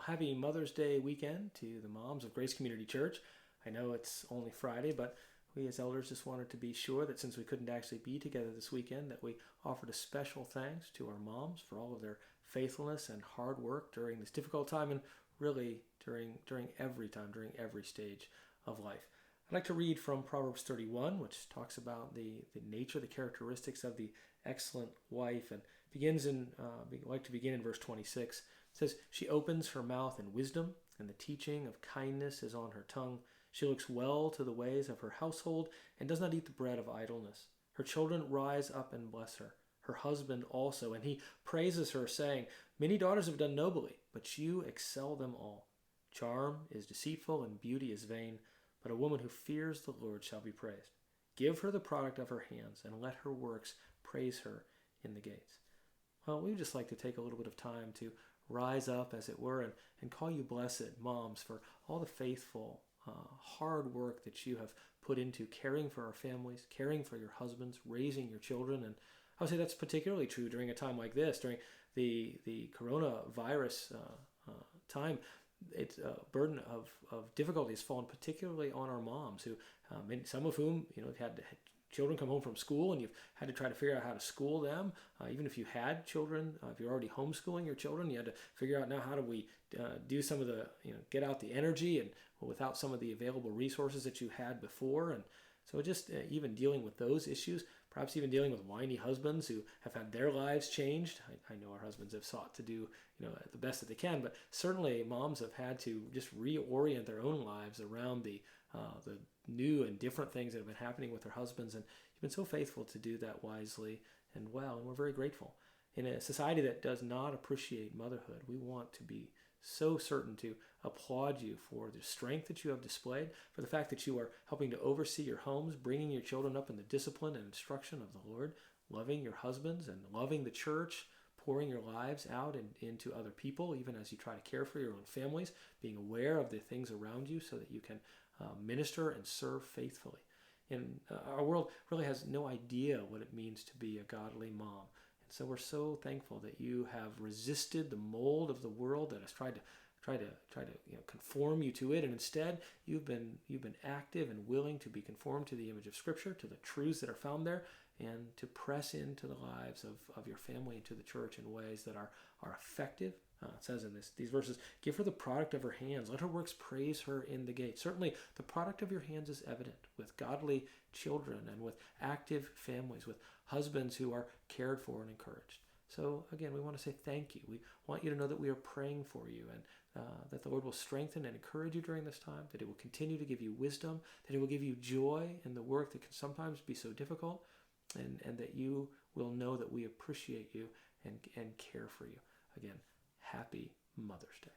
happy Mother's Day weekend to the moms of Grace Community Church. I know it's only Friday, but we as elders just wanted to be sure that since we couldn't actually be together this weekend, that we offered a special thanks to our moms for all of their faithfulness and hard work during this difficult time, and really during every time, during every stage of life. I'd like to read from Proverbs 31, which talks about the nature, the characteristics of the excellent wife, and I'd like to begin in verse 26. It says, "She opens her mouth in wisdom, and the teaching of kindness is on her tongue. She looks well to the ways of her household, and does not eat the bread of idleness. Her children rise up and bless her, her husband also, and he praises her, saying, 'Many daughters have done nobly, but you excel them all.' Charm is deceitful, and beauty is vain, but a woman who fears the Lord shall be praised. Give her the product of her hands, and let her works praise her in the gates." Well, we would just like to take a little bit of time to rise up, as it were, and call you blessed, moms, for all the faithful, hard work that you have put into caring for our families, caring for your husbands, raising your children. And I would say that's particularly true during a time like this, during the coronavirus time. It's a burden of difficulty has fallen particularly on our moms, who some of whom have had children come home from school, and you've had to try to figure out how to school them. Even if you had children, if you're already homeschooling your children, you had to figure out now how do we do some of the get out the energy and without some of the available resources that you had before. And so just even dealing with those issues, perhaps even dealing with whiny husbands who have had their lives changed. I know our husbands have sought to do the best that they can, but certainly moms have had to just reorient their own lives around the new and different things that have been happening with their husbands. And you've been so faithful to do that wisely and well, and we're very grateful. In a society that does not appreciate motherhood, we want to be so certain to applaud you for the strength that you have displayed, for the fact that you are helping to oversee your homes, bringing your children up in the discipline and instruction of the Lord, loving your husbands and loving the church, pouring your lives out into other people, even as you try to care for your own families, being aware of the things around you so that you can minister and serve faithfully. And our world really has no idea what it means to be a godly mom. And so we're so thankful that you have resisted the mold of the world that has tried to conform you to it, and instead you've been active and willing to be conformed to the image of Scripture, to the truths that are found there, and to press into the lives of your family and to the church in ways that are effective. It says in these verses, "Give her the product of her hands. Let her works praise her in the gate." Certainly, the product of your hands is evident with godly children and with active families, with husbands who are cared for and encouraged. So again, we want to say thank you. We want you to know that we are praying for you, and that the Lord will strengthen and encourage you during this time, that it will continue to give you wisdom, that it will give you joy in the work that can sometimes be so difficult, and that you will know that we appreciate you and care for you. Again, happy Mother's Day.